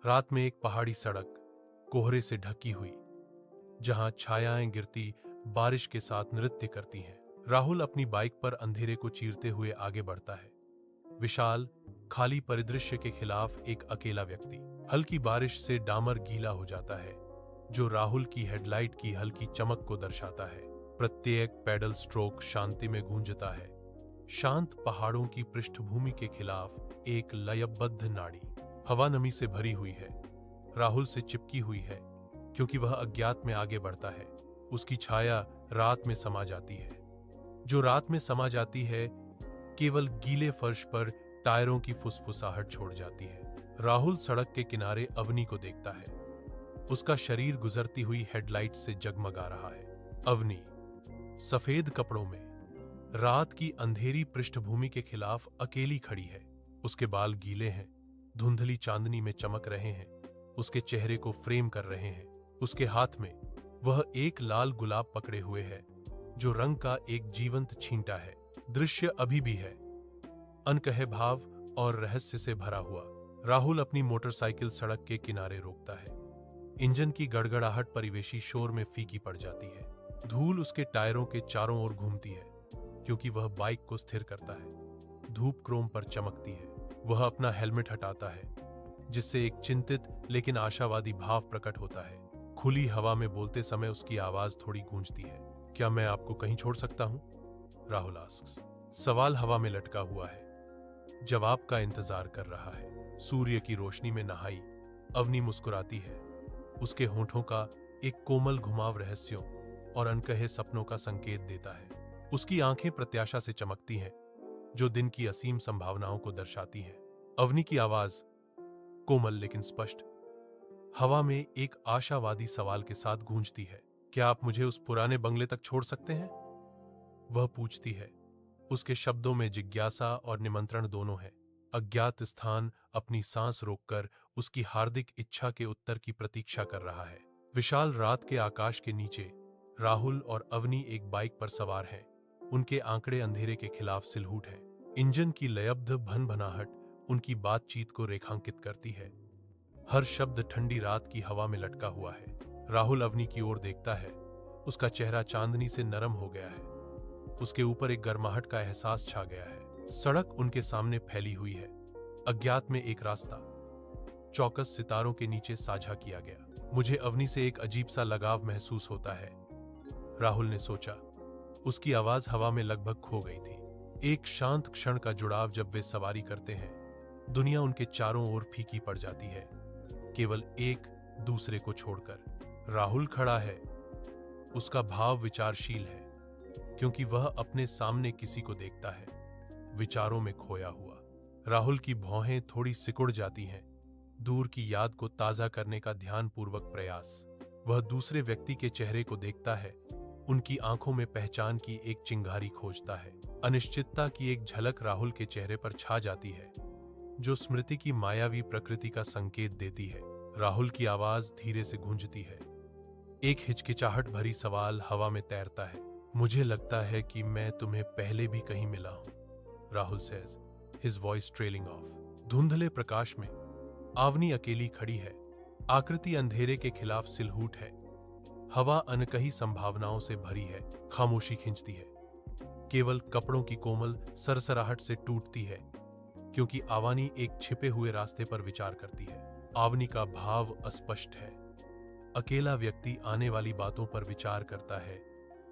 रात में एक पहाड़ी सड़क कोहरे से ढकी हुई, जहां छायाएं गिरती बारिश के साथ नृत्य करती हैं। राहुल अपनी बाइक पर अंधेरे को चीरते हुए आगे बढ़ता है। विशाल खाली परिदृश्य के खिलाफ एक अकेला व्यक्ति। हल्की बारिश से डामर गीला हो जाता है, जो राहुल की हेडलाइट की हल्की चमक को दर्शाता है। प्रत्येक पैडल स्ट्रोक शांति में गूंजता है। शांत पहाड़ों की पृष्ठभूमि के खिलाफ एक लयबद्ध नाड़ी हवा नमी से भरी हुई है। राहुल से चिपकी हुई है, क्योंकि वह अज्ञात में आगे बढ़ता है। उसकी छाया रात में समा जाती है। जो रात में समा जाती है, केवल गीले फर्श पर टायरों की फुसफुसाहट छोड़ जाती है। राहुल सड़क के किनारे अवनी को देखता है। उसका शरीर गुजरती हुई हेडलाइट से जगमगा रहा है। अवनी सफेद कपड़ों में रात की अंधेरी पृष्ठभूमि के खिलाफ अकेली खड़ी है। उसके बाल गीले हैं, धुंधली चांदनी में चमक रहे हैं, उसके चेहरे को फ्रेम कर रहे हैं। उसके हाथ में वह एक लाल गुलाब पकड़े हुए है, जो रंग का एक जीवंत छींटा है। दृश्य अभी भी है, अनकहे भाव और रहस्य से भरा हुआ। राहुल अपनी मोटरसाइकिल सड़क के किनारे रोकता है। इंजन की गड़गड़ाहट परिवेशी शोर में फीकी पड़ जाती है। धूल उसके टायरों के चारों ओर घूमती है, क्योंकि वह बाइक को स्थिर करता है। धूप क्रोम पर चमकती है। वह अपना हेलमेट हटाता है, जिससे एक चिंतित लेकिन आशावादी भाव प्रकट होता है। खुली हवा में बोलते समय उसकी आवाज थोड़ी गूंजती है। क्या मैं आपको कहीं छोड़ सकता हूं? राहुल आस्क्स। सवाल हवा में लटका हुआ है, जवाब का इंतजार कर रहा है। सूर्य की रोशनी में नहाई अवनी मुस्कुराती है। उसके होठों का एक कोमल घुमाव रहस्यों और अनकहे सपनों का संकेत देता है। उसकी आंखें प्रत्याशा से चमकती हैं, जो दिन की असीम संभावनाओं को दर्शाती हैं। अवनी की आवाज कोमल लेकिन स्पष्ट हवा में एक आशावादी सवाल के साथ गूंजती है। क्या आप मुझे उस पुराने बंगले तक छोड़ सकते हैं? वह पूछती है। उसके शब्दों में जिज्ञासा और निमंत्रण दोनों है। अज्ञात स्थान अपनी सांस रोककर उसकी हार्दिक इच्छा के उत्तर की प्रतीक्षा कर रहा है। विशाल रात के आकाश के नीचे राहुल और अवनी एक बाइक पर सवार हैं। उनके आंकड़े अंधेरे के खिलाफ सिलहूट है। इंजन की लयबद्ध भनभनाहट उनकी बातचीत को रेखांकित करती है। हर शब्द ठंडी रात की हवा में लटका हुआ है। राहुल अवनी की ओर देखता है। उसका चेहरा चांदनी से नरम हो गया है। उसके ऊपर एक गर्माहट का एहसास छा गया है। सड़क उनके सामने फैली हुई है। अज्ञात में एक रास्ता चौकस सितारों के नीचे साझा किया गया। मुझे अवनी से एक अजीब सा लगाव महसूस होता है, राहुल ने सोचा। उसकी आवाज हवा में लगभग खो गई थी। एक शांत क्षण का जुड़ाव जब वे सवारी करते हैं। दुनिया उनके चारों ओर फीकी पड़ जाती है, केवल एक दूसरे को छोड़कर। राहुल खड़ा है। उसका भाव विचारशील है, क्योंकि वह अपने सामने किसी को देखता है, विचारों में खोया हुआ। राहुल की भौहें थोड़ी सिकुड़ जाती हैं। दूर की याद को ताजा करने का ध्यानपूर्वक प्रयास। वह दूसरे व्यक्ति के चेहरे को देखता है। उनकी आंखों में पहचान की एक चिंगारी खोजता है। अनिश्चितता की एक झलक राहुल के चेहरे पर छा जाती है, जो स्मृति की मायावी प्रकृति का संकेत देती है। राहुल की आवाज धीरे से गूंजती है। एक हिचकिचाहट भरी सवाल हवा में तैरता है। मुझे लगता है कि मैं तुम्हें पहले भी कहीं मिला हूं, Rahul says, his voice trailing of. धुंधले प्रकाश में आवनी अकेली खड़ी है। आकृति अंधेरे के खिलाफ सिलहूट है। हवा अनकही संभावनाओं से भरी है। खामोशी खिंचती है। केवल कपड़ों की कोमल सरसराहट से टूटती है, क्योंकि आवानी एक छिपे हुए रास्ते पर विचार करती है। आवनी का भाव अस्पष्ट है। अकेला व्यक्ति आने वाली बातों पर विचार करता है,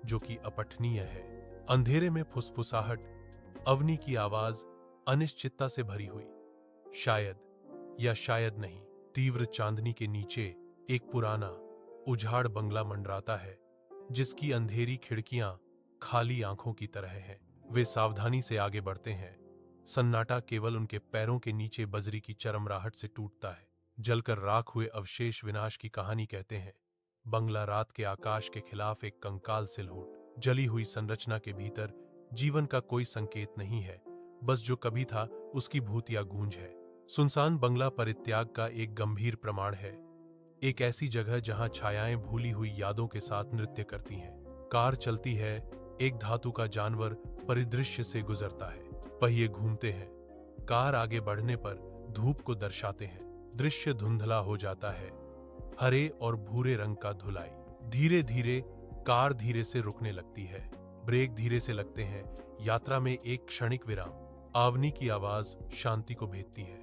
जो कि अपठनीय है। अंधेरे में फुसफुसाहट, अवनी की आवाज अनिश्चितता से भरी हुई। शायद या शायद नहीं। तीव्र चांदनी के नीचे एक पुराना उजाड़ बंगला मंडराता है, जिसकी अंधेरी खिड़कियां खाली आंखों की तरह हैं। वे सावधानी से आगे बढ़ते हैं। सन्नाटा केवल उनके पैरों के नीचे बजरी की चरमराहट से टूटता है। जलकर राख हुए अवशेष विनाश की कहानी कहते हैं। बंगला रात के आकाश के खिलाफ एक कंकाल सिलहूट। जली हुई संरचना के भीतर जीवन का कोई संकेत नहीं है, बस जो कभी था उसकी भूतिया गूंज है। सुनसान बंगला परित्याग का एक गंभीर प्रमाण है। एक ऐसी जगह जहां छायाएं भूली हुई यादों के साथ नृत्य करती हैं। कार चलती है। एक धातु का जानवर परिदृश्य से गुजरता है। पहिए घूमते हैं। कार आगे बढ़ने पर धूप को दर्शाते हैं। दृश्य धुंधला हो जाता है, हरे और भूरे रंग का धुलाई। धीरे धीरे कार धीरे से रुकने लगती है, ब्रेक धीरे से लगते हैं। यात्रा में एक क्षणिक विराम। आवनी की आवाज शांति को भेदती है,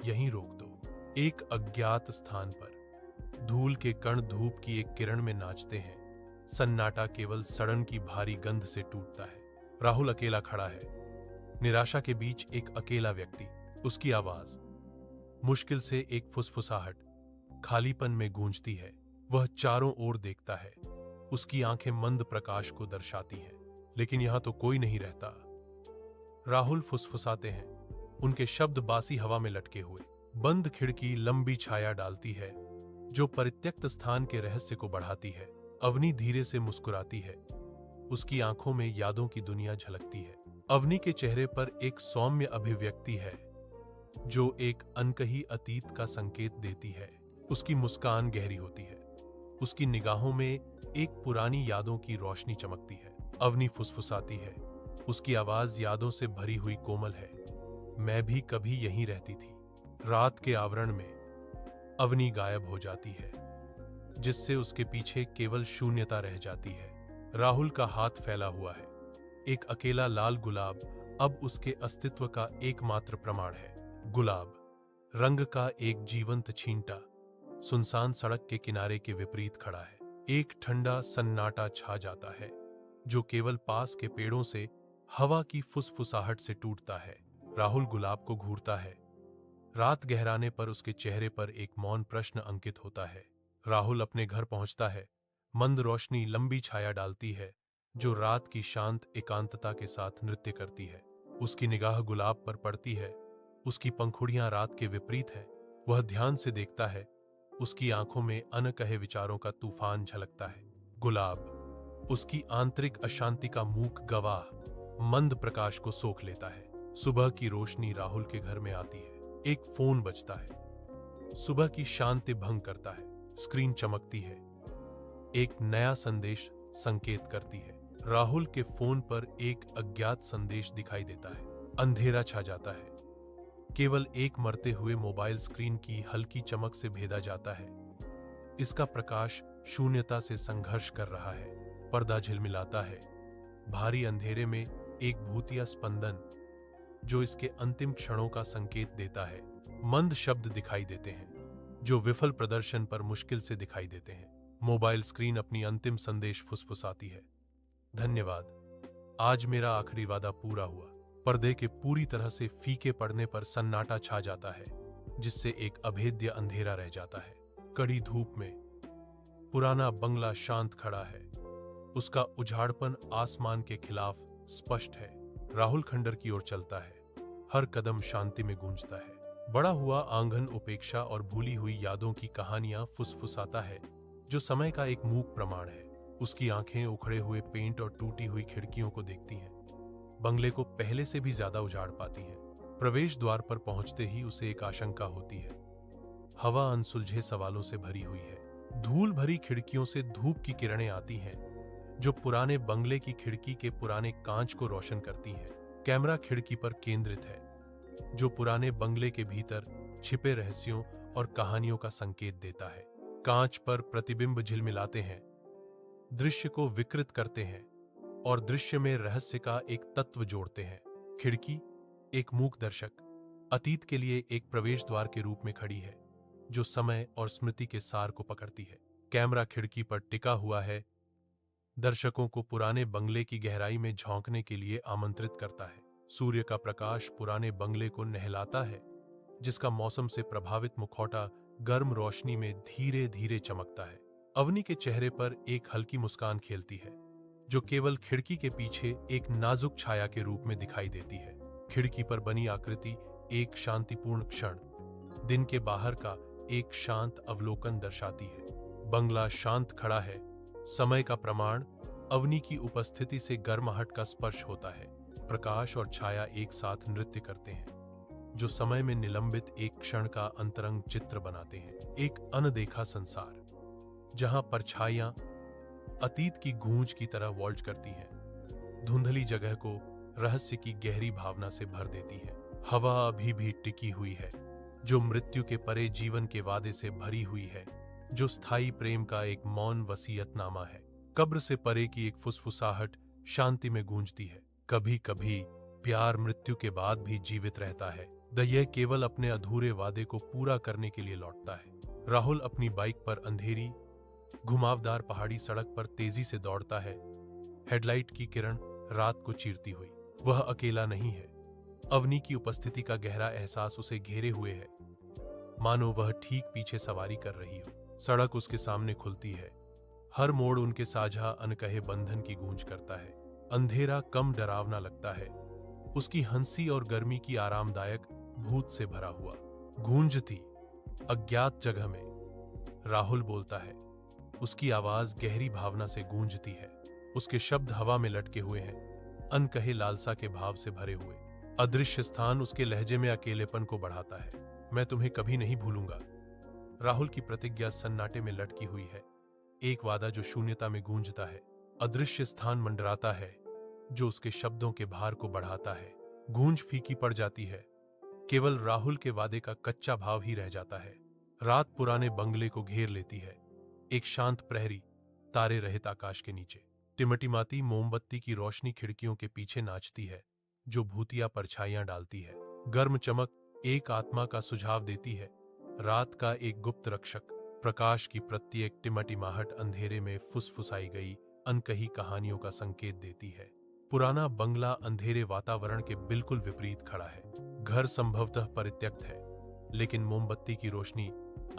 यहीं रोक दो। एक अज्ञात स्थान पर धूल के कण धूप की एक किरण में नाचते हैं। सन्नाटा केवल सड़न की भारी गंध से टूटता है। राहुल अकेला खड़ा है, निराशा के बीच एक अकेला व्यक्ति। उसकी आवाज मुश्किल से एक फुसफुसाहट खालीपन में गूंजती है। वह चारों ओर देखता है, उसकी आंखें मंद प्रकाश को दर्शाती हैं, लेकिन यहां तो कोई नहीं रहता। राहुल फुसफुसाते हैं, उनके शब्द बासी हवा में लटके हुए। बंद खिड़की लंबी छाया डालती है, जो परित्यक्त स्थान के रहस्य को बढ़ाती है। अवनी धीरे से मुस्कुराती है, उसकी आंखों में यादों की दुनिया झलकती है। अवनी के चेहरे पर एक सौम्य अभिव्यक्ति है, जो एक अनकही अतीत का संकेत देती है। उसकी मुस्कान गहरी होती है, उसकी निगाहों में एक पुरानी यादों की रोशनी चमकती है। अवनी फुसफुसाती है, उसकी आवाज यादों से भरी हुई कोमल है। मैं भी कभी यहीं रहती थी। रात के आवरण में अवनी गायब हो जाती है, जिससे उसके पीछे केवल शून्यता रह जाती है। राहुल का हाथ फैला हुआ है, एक अकेला लाल गुलाब अब उसके अस्तित्व का एकमात्र प्रमाण है। गुलाब रंग का एक जीवंत छींटा सुनसान सड़क के किनारे के विपरीत खड़ा है। एक ठंडा सन्नाटा छा जाता है, जो केवल पास के पेड़ों से हवा की फुसफुसाहट से टूटता है। राहुल गुलाब को घूरता है। रात गहराने पर उसके चेहरे पर एक मौन प्रश्न अंकित होता है। राहुल अपने घर पहुंचता है। मंद रोशनी लंबी छाया डालती है, जो रात की शांत एकांतता के साथ नृत्य करती है। उसकी निगाह गुलाब पर पड़ती है, उसकी पंखुड़ियां रात के विपरीत हैं। वह ध्यान से देखता है, उसकी आंखों में अनकहे विचारों का तूफान झलकता है। गुलाब उसकी आंतरिक अशांति का मूक गवाह मंद प्रकाश को सोख लेता है। सुबह की रोशनी राहुल के घर में आती है। एक फोन बजता है, सुबह की शांति भंग करता है। स्क्रीन चमकती है, एक नया संदेश संकेत करती है। राहुल के फोन पर एक अज्ञात संदेश दिखाई देता है। अंधेरा छा जाता है, केवल एक मरते हुए मोबाइल स्क्रीन की हल्की चमक से भेदा जाता है। इसका प्रकाश शून्यता से संघर्ष कर रहा है। पर्दा झिलमिलाता है, भारी अंधेरे में एक भूतिया स्पंदन, जो इसके अंतिम क्षणों का संकेत देता है। मंद शब्द दिखाई देते हैं, जो विफल प्रदर्शन पर मुश्किल से दिखाई देते हैं। मोबाइल स्क्रीन अपनी अंतिम संदेश फुसफुसाती है, धन्यवाद, आज मेरा आखिरी वादा पूरा हुआ। पर्दे के पूरी तरह से फीके पड़ने पर सन्नाटा छा जाता है, जिससे एक अभेद्य अंधेरा रह जाता है। कड़ी धूप में पुराना बंगला शांत खड़ा है, उसका उजाड़पन आसमान के खिलाफ स्पष्ट है। राहुल खंडर की ओर चलता है, हर कदम शांति में गूंजता है। बड़ा हुआ आंगन उपेक्षा और भूली हुई यादों की कहानियां फुसफुसाता है, जो समय का एक मूक प्रमाण है। उसकी आंखें उखड़े हुए पेंट और टूटी हुई खिड़कियों को देखती हैं, बंगले को पहले से भी ज्यादा उजाड़ पाती हैं। प्रवेश द्वार पर पहुंचते ही उसे एक आशंका होती है। हवा अनसुलझे सवालों से भरी हुई है। धूल भरी खिड़कियों से धूप की किरणें आती हैं, जो पुराने बंगले की खिड़की के पुराने कांच को रोशन करती हैं। कैमरा खिड़की पर केंद्रित है, जो पुराने बंगले के भीतर छिपे रहस्यों और कहानियों का संकेत देता है। कांच पर प्रतिबिंब झिलमिलाते हैं, दृश्य को विकृत करते हैं और दृश्य में रहस्य का एक तत्व जोड़ते हैं। खिड़की एक मूक दर्शक, अतीत के लिए एक प्रवेश द्वार के रूप में खड़ी है, जो समय और स्मृति के सार को पकड़ती है। कैमरा खिड़की पर टिका हुआ है, दर्शकों को पुराने बंगले की गहराई में झांकने के लिए आमंत्रित करता है। सूर्य का प्रकाश पुराने बंगले को नहलाता है, जिसका मौसम से प्रभावित मुखौटा गर्म रोशनी में धीरे धीरे चमकता है। अवनी के चेहरे पर एक हल्की मुस्कान खेलती है, जो केवल खिड़की के पीछे एक नाजुक छाया के रूप में दिखाई देती है। खिड़की पर बनी आकृति एक शांतिपूर्ण क्षण, दिन के बाहर का एक शांत अवलोकन दर्शाती है। बंगला शांत खड़ा है, समय का प्रमाण अवनी की उपस्थिति से गर्माहट का स्पर्श होता है। प्रकाश और छाया एक साथ नृत्य करते हैं, जो समय में निलंबित एक क्षण का अंतरंग चित्र बनाते हैं। एक अनदेखा संसार, जहां परछाइयां अतीत की गूंज की तरह वॉल्ट करती हैं, धुंधली जगह को रहस्य की गहरी भावना से भर देती है। हवा अभी भी टिकी हुई है, जो मृत्यु के परे जीवन के वादे से भरी हुई है, जो स्थायी प्रेम का एक मौन वसीयतनामा है। कब्र से परे की एक फुसफुसाहट शांति में गूंजती है। कभी कभी प्यार मृत्यु के बाद भी जीवित रहता है। यह केवल अपने अधूरे वादे को पूरा करने के लिए लौटता है। राहुल अपनी बाइक पर अंधेरी घुमावदार पहाड़ी सड़क पर तेजी से दौड़ता है। हेडलाइट की किरण रात को चीरती हुई। वह अकेला नहीं है। अवनी की उपस्थिति का गहरा एहसास उसे घेरे हुए है, मानो वह ठीक पीछे सवारी कर रही हो। सड़क उसके सामने खुलती है। हर मोड़ उनके साझा अनकहे बंधन की गूंज करता है। अंधेरा कम डरावना लगता है, उसकी हंसी और गर्मी की आरामदायक भूत से भरा हुआ। गूंजती अज्ञात जगह में राहुल बोलता है। उसकी आवाज गहरी भावना से गूंजती है। उसके शब्द हवा में लटके हुए हैं, अनकहे लालसा के भाव से भरे हुए। अदृश्य स्थान उसके लहजे में अकेलेपन को बढ़ाता है। मैं तुम्हें कभी नहीं भूलूंगा। राहुल की प्रतिज्ञा सन्नाटे में लटकी हुई है, एक वादा जो शून्यता में गूंजता है। अदृश्य स्थान मंडराता है, जो उसके शब्दों के भार को बढ़ाता है। गूंज फीकी पड़ जाती है, केवल राहुल के वादे का कच्चा भाव ही रह जाता है। रात पुराने बंगले को घेर लेती है। एक शांत प्रहरी तारे रहित आकाश के नीचे। टिमटिमाती मोमबत्ती की रोशनी खिड़कियों के पीछे नाचती है, जो भूतिया परछाइयां डालती है। गर्म चमक एक आत्मा का सुझाव देती है। रात का एक गुप्त रक्षक। प्रकाश की प्रत्येक टिमटिमाहट अंधेरे में फुसफुसाई गई अनकही कहानियों का संकेत देती है। पुराना बंगला अंधेरे वातावरण के बिल्कुल विपरीत खड़ा है। घर संभवतः परित्यक्त है, लेकिन मोमबत्ती की रोशनी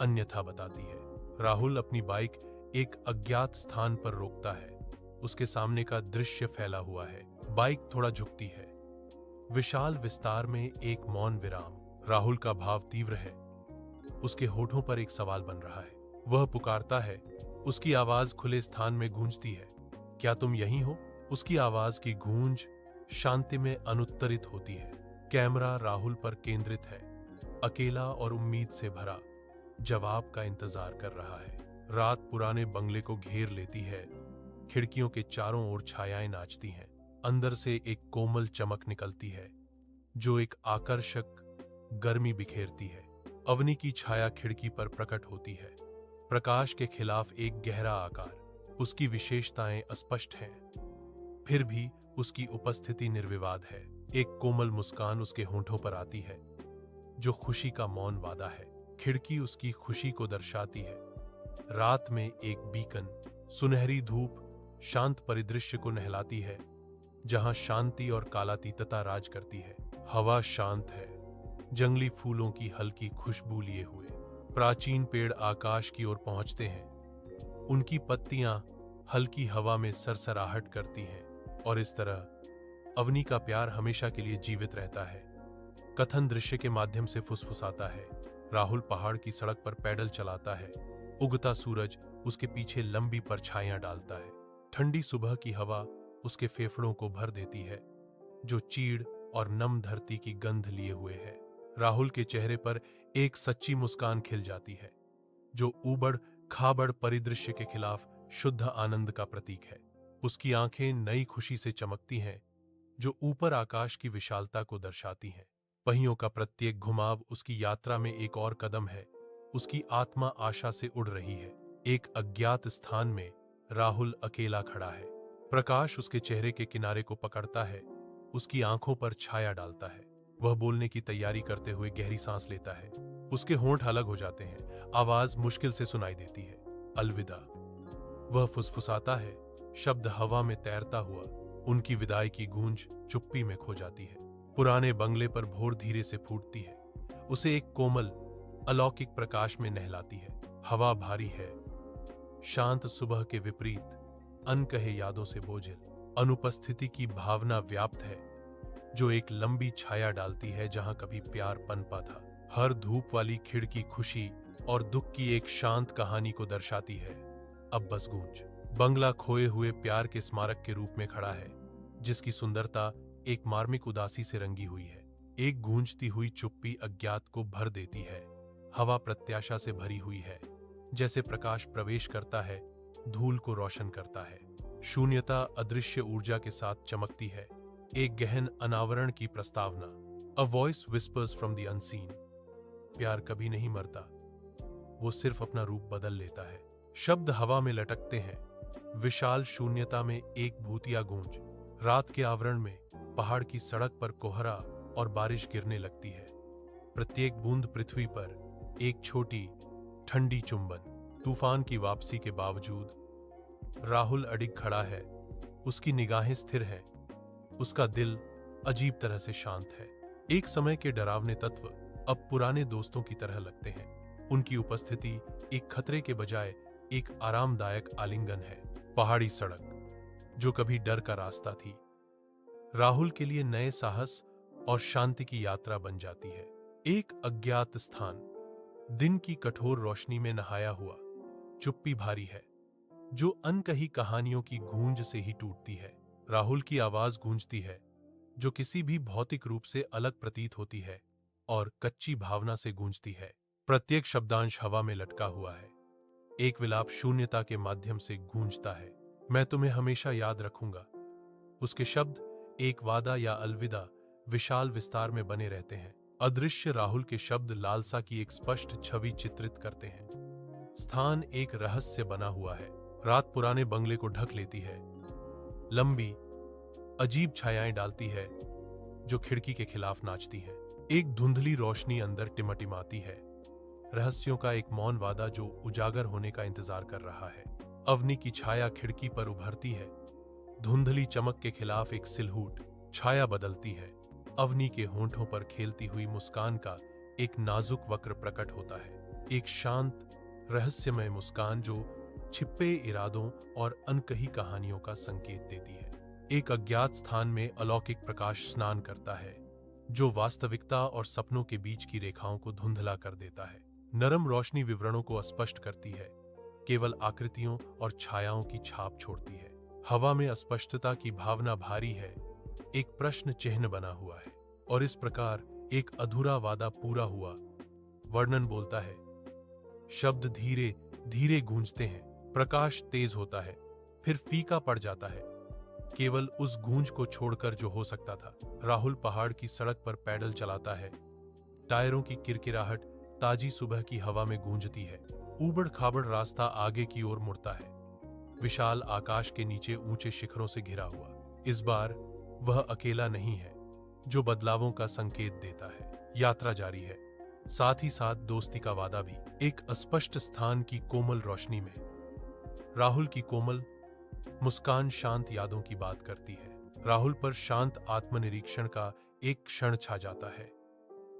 अन्यथा बताती है। राहुल अपनी बाइक एक अज्ञात स्थान पर रोकता है। उसके सामने का दृश्य फैला हुआ है। बाइक थोड़ा झुकती है। विशाल विस्तार में एक मौन विराम। राहुल का भाव तीव्र है। उसके होठों पर एक सवाल बन रहा है। वह पुकारता है। उसकी आवाज खुले स्थान में गूंजती है। क्या तुम यहीं हो? उसकी आवाज की गूंज शांति में अनुत्तरित होती है। कैमरा राहुल पर केंद्रित है, अकेला और उम्मीद से भरा, जवाब का इंतजार कर रहा है। रात पुराने बंगले को घेर लेती है। खिड़कियों के चारों ओर छायाएं नाचती हैं। अंदर से एक कोमल चमक निकलती है, जो एक आकर्षक गर्मी बिखेरती है। अवनी की छाया खिड़की पर प्रकट होती है। प्रकाश के खिलाफ एक गहरा आकार। उसकी विशेषताएं अस्पष्ट हैं, फिर भी उसकी उपस्थिति निर्विवाद है। एक कोमल मुस्कान उसके होंठों पर आती है, जो खुशी का मौन वादा है। खिड़की उसकी खुशी को दर्शाती है। रात में एक बीकन, सुनहरी धूप शांत परिदृश्य को नहलाती है, जहां शांति और कालातीतता राज करती है। हवा शांत है, जंगली फूलों की हल्की खुशबू लिए हुए। प्राचीन पेड़ आकाश की ओर पहुंचते हैं। उनकी पत्तियां हल्की हवा में सरसराहट करती हैं, और इस तरह अवनी का प्यार हमेशा के लिए जीवित रहता है। कथन दृश्य के माध्यम से फुसफुसाता है। राहुल पहाड़ की सड़क पर पैदल चलाता है। उगता सूरज उसके पीछे लंबी परछाइयां डालता है। ठंडी सुबह की हवा उसके फेफड़ों को भर देती है, जो चीड़ और नम धरती की गंध लिए हुए है। राहुल के चेहरे पर एक सच्ची मुस्कान खिल जाती है, जो ऊबड़ खाबड़ परिदृश्य के खिलाफ शुद्ध आनंद का प्रतीक है। उसकी आंखें नई खुशी से चमकती हैं, जो ऊपर आकाश की विशालता को दर्शाती हैं। पहियों का प्रत्येक घुमाव उसकी यात्रा में एक और कदम है। उसकी आत्मा आशा से उड़ रही है। एक अज्ञात स्थान में राहुल अकेला खड़ा है। प्रकाश उसके चेहरे के किनारे को पकड़ता है, उसकी आंखों पर छाया डालता है। वह बोलने की तैयारी करते हुए गहरी सांस लेता है। उसके होंठ अलग हो जाते हैं। आवाज मुश्किल से सुनाई देती है। अलविदा। वह फुसफुसाता है, शब्द हवा में तैरता हुआ। उनकी विदाई की गूंज चुप्पी में खो जाती है। पुराने बंगले पर भोर धीरे से फूटती है, उसे एक कोमल अलौकिक प्रकाश में नहलाती है। हवा भारी है, शांत सुबह के विपरीत, अनकहे यादों से बोझिल। अनुपस्थिति की भावना व्याप्त है, जो एक लंबी छाया डालती है जहां कभी प्यार पनपा था। हर धूप वाली खिड़की खुशी और दुख की एक शांत कहानी को दर्शाती है। अब बस गूंज। बंगला खोए हुए प्यार के स्मारक के रूप में खड़ा है, जिसकी सुंदरता एक मार्मिक उदासी से रंगी हुई है। एक गूंजती हुई चुप्पी अज्ञात को भर देती है। हवा प्रत्याशा से भरी हुई है, जैसे प्रकाश प्रवेश करता है, धूल को रोशन करता है। शून्यता अदृश्य ऊर्जा के साथ चमकती है। एक गहन अनावरण की प्रस्तावना। A voice whispers from the unseen. प्यार कभी नहीं मरता, वो सिर्फ अपना रूप बदल लेता है। शब्द हवा में लटकते हैं, विशाल शून्यता में एक भूतिया गूंज। रात के आवरण में पहाड़ की सड़क पर कोहरा और बारिश गिरने लगती है। प्रत्येक बूंद पृथ्वी पर एक छोटी ठंडी चुंबन। तूफान की वापसी के बावजूद राहुल अडिग खड़ा है, उसकी निगाहें स्थिर हैं, उसका दिल अजीब तरह से शांत है। एक समय के डरावने तत्व अब पुराने दोस्तों की तरह लगते हैं। उनकी उपस्थिति एक खतरे के बजाय एक आरामदायक आलिंगन है। पहाड़ी सड़क, जो कभी डर का रास्ता थी, राहुल के लिए नए साहस और शांति की यात्रा बन जाती है। एक अज्ञात स्थान, दिन की कठोर रोशनी में नहाया हुआ। चुप्पी भारी है, जो अनकही कहानियों की गूंज से ही टूटती है। राहुल की आवाज गूंजती है, जो किसी भी भौतिक रूप से अलग प्रतीत होती है और कच्ची भावना से गूंजती है। प्रत्येक शब्दांश हवा में लटका हुआ है, एक विलाप शून्यता के माध्यम से गूंजता है। मैं तुम्हें हमेशा याद रखूंगा। उसके शब्द एक वादा या अलविदा विशाल विस्तार में बने रहते हैं। अदृश्य राहुल के शब्द लालसा की एक स्पष्ट छवि चित्रित करते हैं। स्थान एक रहस्य बना हुआ है। रात पुराने बंगले को ढक लेती है, लंबी अजीब छायाएं डालती है जो खिड़की के खिलाफ नाचती हैं। एक धुंधली रोशनी अंदर टिमटिमाती है, रहस्यों का एक मौन वादा जो उजागर होने का इंतजार कर रहा है। अवनी की छाया खिड़की पर उभरती है, धुंधली चमक के खिलाफ एक सिलहूट। छाया बदलती है, अवनी के होंठों पर खेलती हुई मुस्कान का एक नाजुक वक्र प्रकट होता है। एक शांत रहस्यमय मुस्कान जो छिपे इरादों और अनकही कहानियों का संकेत देती है। एक अज्ञात स्थान में अलौकिक प्रकाश स्नान करता है, जो वास्तविकता और सपनों के बीच की रेखाओं को धुंधला कर देता है। नरम रोशनी विवरणों को अस्पष्ट करती है, केवल आकृतियों और छायाओं की छाप छोड़ती है। हवा में अस्पष्टता की भावना भारी है, एक प्रश्न चिन्ह बना हुआ है। और इस प्रकार एक अधूरा वादा पूरा हुआ। वर्णन बोलता है, शब्द धीरे धीरे गूंजते हैं, प्रकाश तेज होता है, फिर फीका पड़ जाता है, केवल उस गूंज को छोड़कर जो हो सकता था। राहुल पहाड़ की सड़क पर पैडल चलाता है, टायरों की किरकिराहट ताजी सुबह की हवा में गूंजती है। ऊबड़ खाबड़ रास्ता आगे की ओर मुड़ता है, विशाल आकाश के नीचे ऊंचे शिखरों से घिरा हुआ। इस बार वह अकेला नहीं है, जो बदलावों का संकेत देता है। यात्रा जारी है, साथ ही साथ दोस्ती का वादा भी। एक अस्पष्ट स्थान की कोमल रोशनी में राहुल की कोमल मुस्कान शांत यादों की बात करती है। राहुल पर शांत आत्मनिरीक्षण का एक क्षण छा जाता है।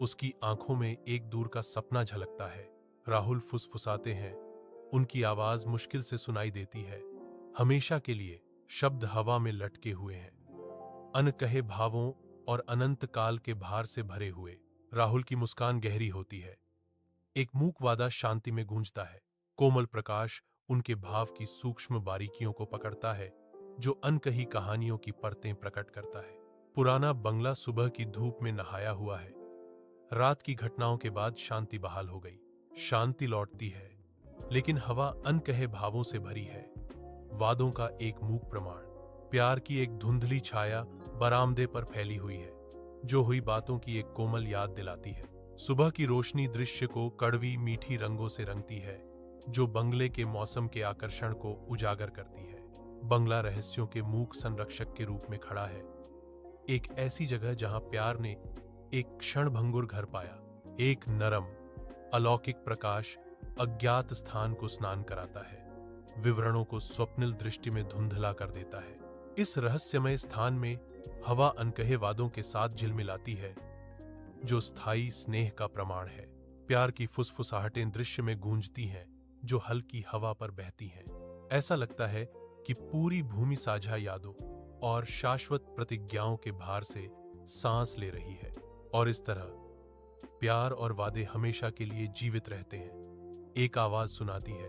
उसकी आंखों में एक दूर का सपना झलकता है। राहुल फुसफुसाते हैं, उनकी आवाज मुश्किल से सुनाई देती है। हमेशा के लिए शब्द हवा में लटके हुए हैं, अनकहे भावों और अनंत काल के भार से भरे हुए। राहुल की मुस्कान गहरी होती है, एक मूक वादा शांति में गूंजता है। कोमल प्रकाश उनके भाव की सूक्ष्म बारीकियों को पकड़ता है, जो अनकही कहानियों की परतें प्रकट करता है। पुराना बंगला सुबह की धूप में नहाया हुआ है। रात की घटनाओं के बाद शांति बहाल हो गई। शांति लौटती है, लेकिन हवा अनकहे भावों से भरी है। वादों का एक मूक प्रमाण, प्यार की एक धुंधली छाया बरामदे पर फैली हुई है, जो हुई बातों की एक कोमल याद दिलाती है। सुबह की रोशनी दृश्य को कड़वी मीठी रंगों से रंगती है, जो बंगले के मौसम के आकर्षण को उजागर करती है। बंगला रहस्यों के मूक संरक्षक के रूप में खड़ा है, एक ऐसी जगह जहां प्यार ने एक क्षणभंगुर घर पाया। एक नरम अलौकिक प्रकाश अज्ञात स्थान को स्नान कराता है, विवरणों को स्वप्निल दृष्टि में धुंधला कर देता है। इस रहस्यमय स्थान में हवा अनकहे वादों के साथ झिलमिलाती है, जो स्थायी स्नेह का प्रमाण है। प्यार की फुसफुसाहटें दृश्य में गूंजती हैं, जो हल्की हवा पर बहती हैं। ऐसा लगता है कि पूरी भूमि साझा यादों और शाश्वत प्रतिज्ञाओं के भार से सांस ले रही है। और इस तरह प्यार और वादे हमेशा के लिए जीवित रहते हैं। एक आवाज सुनाती है,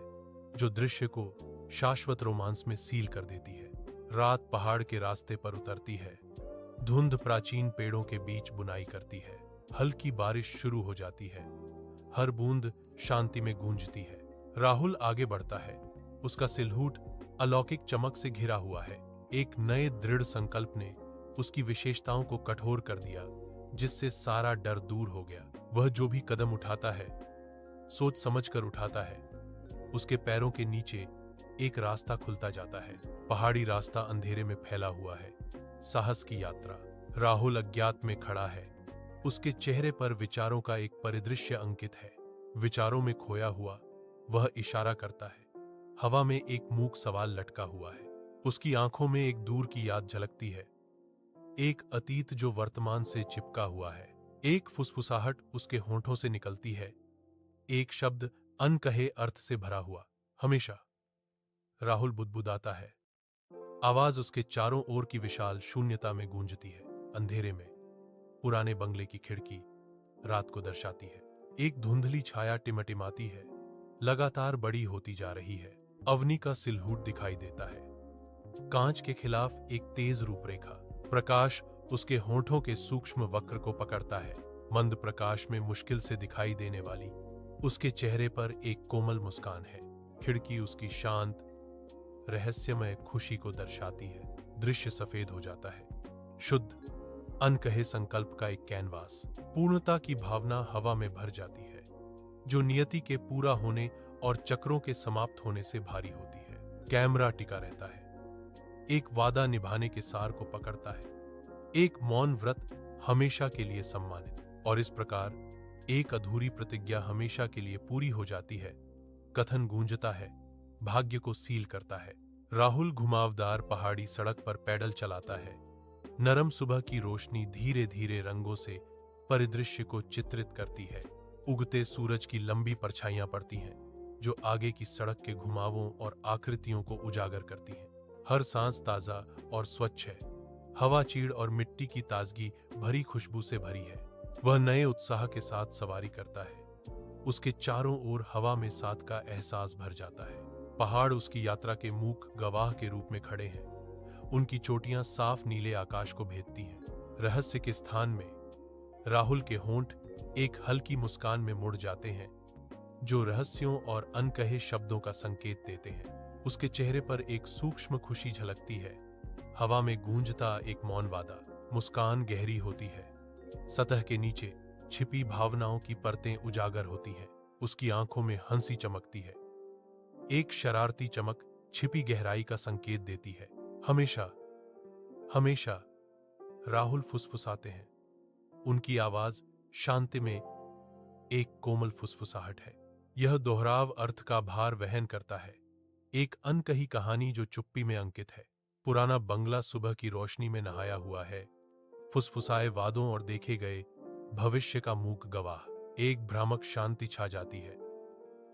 जो दृश्य को शाश्वत रोमांस में सील कर देती है। रात पहाड़ के रास्ते पर उतरती है, धुंध प्राचीन पेड़ों के बीच बुनाई करती है। हल्की बारिश शुरू हो जाती है, हर बूंद शांति में गूंजती है। राहुल आगे बढ़ता है, उसका सिलहूट अलौकिक चमक से घिरा हुआ है। एक नए दृढ़ संकल्प ने उसकी विशेषताओं को कठोर कर दिया, जिससे सारा डर दूर हो गया। वह जो भी कदम उठाता है सोच समझकर उठाता है। उसके पैरों के नीचे एक रास्ता खुलता जाता है। पहाड़ी रास्ता अंधेरे में फैला हुआ है। साहस की यात्रा। राहुल अज्ञात में खड़ा है। उसके चेहरे पर विचारों का एक परिदृश्य अंकित है। विचारों में खोया हुआ वह इशारा करता है। हवा में एक मूक सवाल लटका हुआ है। उसकी आंखों में एक दूर की याद झलकती है, एक अतीत जो वर्तमान से चिपका हुआ है। एक फुसफुसाहट उसके होंठों से निकलती है, एक शब्द अनकहे अर्थ से भरा हुआ, हमेशा। राहुल बुदबुदाता है। आवाज उसके चारों ओर की विशाल शून्यता में गूंजती है। अंधेरे में पुराने बंगले की खिड़की रात को दर्शाती है। एक धुंधली छाया टिमटिमाती है, लगातार बड़ी होती जा रही है। अवनी का सिलहूट दिखाई देता है, कांच के खिलाफ एक तेज रूपरेखा। प्रकाश उसके होंठों के सूक्ष्म वक्र को पकड़ता है। मंद प्रकाश में मुश्किल से दिखाई देने वाली उसके चेहरे पर एक कोमल मुस्कान है। खिड़की उसकी शांत रहस्यमय खुशी को दर्शाती है। दृश्य सफेद हो जाता है, शुद्ध अनकहे संकल्प का एक कैनवास। पूर्णता की भावना हवा में भर जाती है, जो नियति के पूरा होने और चक्रों के समाप्त होने से भारी होती है। कैमरा टिका रहता है, एक वादा निभाने के सार को पकड़ता है, एक मौन व्रत हमेशा के लिए सम्मानित। और इस प्रकार एक अधूरी प्रतिज्ञा हमेशा के लिए पूरी हो जाती है। कथन गूंजता है, भाग्य को सील करता है। राहुल घुमावदार पहाड़ी सड़क पर पैदल चलाता है। नरम सुबह की रोशनी धीरे धीरे रंगों से परिदृश्य को चित्रित करती है। उगते सूरज की लंबी परछाइयां पड़ती हैं, जो आगे की सड़क के घुमावों और आकृतियों को उजागर करती हैं। हर सांस ताजा और स्वच्छ है। हवा चीड़ और मिट्टी की ताजगी भरी खुशबू से भरी है। वह नए उत्साह के साथ सवारी करता है। उसके चारों ओर हवा में साथ का एहसास भर जाता है। पहाड़ उसकी यात्रा के मूक गवाह के रूप में खड़े हैं। उनकी चोटियां साफ नीले आकाश को भेदती हैं। रहस्य के स्थान में राहुल के होंठ एक हल्की मुस्कान में मुड़ जाते हैं, जो रहस्यों और अनकहे शब्दों का संकेत देते हैं। उसके चेहरे पर एक सूक्ष्म खुशी झलकती है। हवा में गूंजता एक मौन वादा। मुस्कान गहरी होती है, सतह के नीचे छिपी भावनाओं की परतें उजागर होती हैं। उसकी आंखों में हंसी चमकती है, एक शरारती चमक छिपी गहराई का संकेत देती है। हमेशा हमेशा राहुल फुसफुसाते हैं। उनकी आवाज शांति में एक कोमल फुसफुसाहट है। यह दोहराव अर्थ का भार वहन करता है, एक अनकही कहानी जो चुप्पी में अंकित है। पुराना बंगला सुबह की रोशनी में नहाया हुआ है, फुसफुसाए वादों और देखे गए भविष्य का मूक गवाह। एक भ्रामक शांति छा जाती है,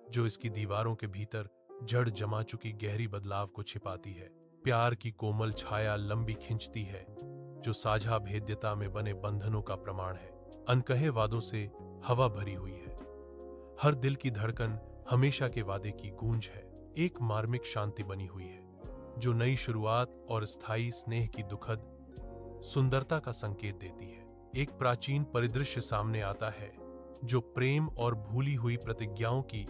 जो इसकी दीवारों के भीतर जड़ जमा चुकी गहरी बदलाव को छिपाती है। प्यार की कोमल छाया लंबी खिंचती है, जो साझा भेद्यता में बने बंधनों का प्रमाण है। अनकहे वादों से हवा भरी हुई है। हर दिल की धड़कन हमेशा के वादे की गूंज है। एक मार्मिक शांति बनी हुई है, जो नई शुरुआत और स्थायी स्नेह की दुखद सुंदरता का संकेत देती है। एक प्राचीन परिदृश्य सामने आता है, जो प्रेम और भूली हुई प्रतिज्ञाओं की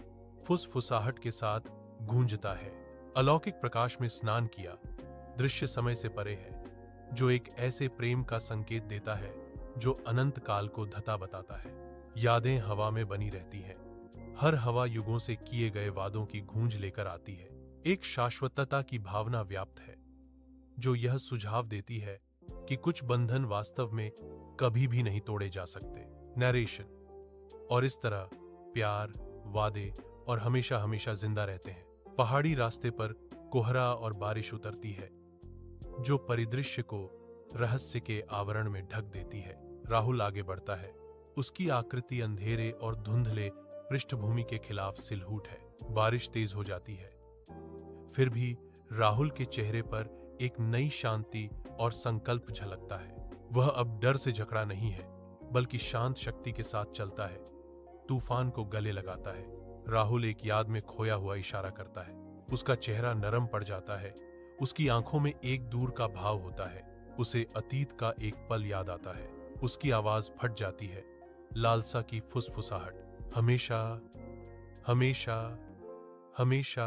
फुसफुसाहट के साथ गूंजता है। अलौकिक प्रकाश में स्नान किया दृश्य समय से परे है, जो एक ऐसे प्रेम का संकेत देता है जो अनंत काल को धता बताता है। यादें हवा में बनी रहती हैं। हर हवा युगों से किए गए वादों की गूंज लेकर आती है। एक शाश्वतता की भावना व्याप्त है, जो यह सुझाव देती है कि कुछ बंधन वास्तव में कभी भी नहीं तोड़े जा सकते। नरेशन। और इस तरह प्यार, वादे और हमेशा हमेशा जिंदा रहते हैं। पहाड़ी रास्ते पर कोहरा और बारिश उतरती है, जो परिदृश्य को रहस्य के आवरण में ढक देती है। राहुल आगे बढ़ता है। उसकी आकृति अंधेरे और धुंधले पृष्ठभूमि के खिलाफ सिलहूट है। बारिश तेज हो जाती है, फिर भी राहुल के चेहरे पर एक नई शांति और संकल्प झलकता है। वह अब डर से जकड़ा नहीं है, बल्कि शांत शक्ति के साथ चलता है, तूफान को गले लगाता है। राहुल एक याद में खोया हुआ इशारा करता है। उसका चेहरा नरम पड़ जाता है। उसकी आंखों में एक दूर का भाव होता है। उसे अतीत का एक पल याद आता है। उसकी आवाज फट जाती है, लालसा की फुसफुसाहट। हमेशा हमेशा हमेशा।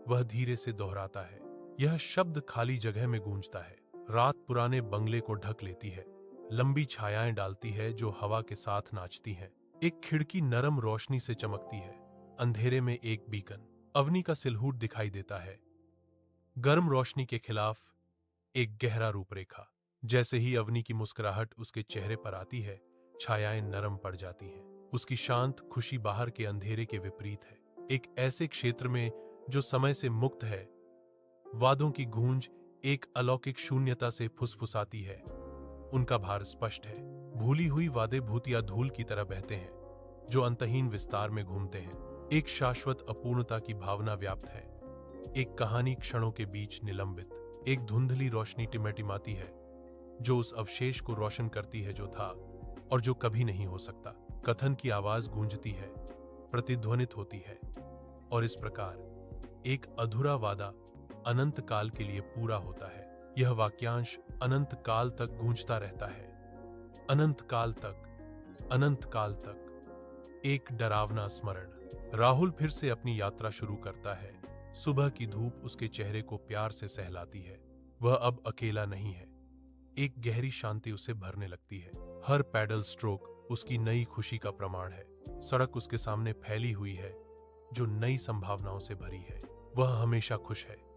वह धीरे से दोहराता है। यह शब्द खाली जगह में गूंजता है। रात पुराने बंगले को ढक लेती है, लंबी छायाएं डालती है जो हवा के साथ नाचती हैं। एक खिड़की नरम रोशनी से चमकती है। अंधेरे में एक बीकन, अवनी का सिलहूट दिखाई देता है। गर्म रोशनी के खिलाफ एक गहरा रूपरेखा। जैसे ही अवनी की मुस्कुराहट उसके चेहरे पर आती है, छायाएं नरम पड़ जाती हैं। उसकी शांत खुशी बाहर के अंधेरे के विपरीत है। एक ऐसे क्षेत्र में जो समय से मुक्त है, वादों की गूंज एक अलौकिक शून्यता से फुसफुसाती है। उनका भार स्पष्ट है। भूली हुई वादे भूतिया धूल की तरह बहते हैं, जो अंतहीन विस्तार में घूमते हैं। एक शाश्वत अपूर्णता की भावना व्याप्त है। एक कहानी क्षणों के बीच निलंबित। एक धुंधली रोशनी टिमटिमाती है, जो उस अवशेष को रोशन करती है जो था और जो कभी नहीं हो सकता। कथन की आवाज गूंजती है, प्रतिध्वनित होती है, और इस प्रकार एक अधूरा वादा अनंत काल के लिए पूरा होता है। यह वाक्यांश अनंत काल तक गूंजता रहता है। अनंत काल तक, अनंत काल तक। एक डरावना स्मरण। राहुल फिर से अपनी यात्रा शुरू करता है। सुबह की धूप उसके चेहरे को प्यार से सहलाती है। वह अब अकेला नहीं है। एक गहरी शांति उसे भरने लगती है। हर पैडल स्ट्रोक उसकी नई खुशी का प्रमाण है। सड़क उसके सामने फैली हुई है, जो नई संभावनाओं से भरी है। वह हमेशा खुश है।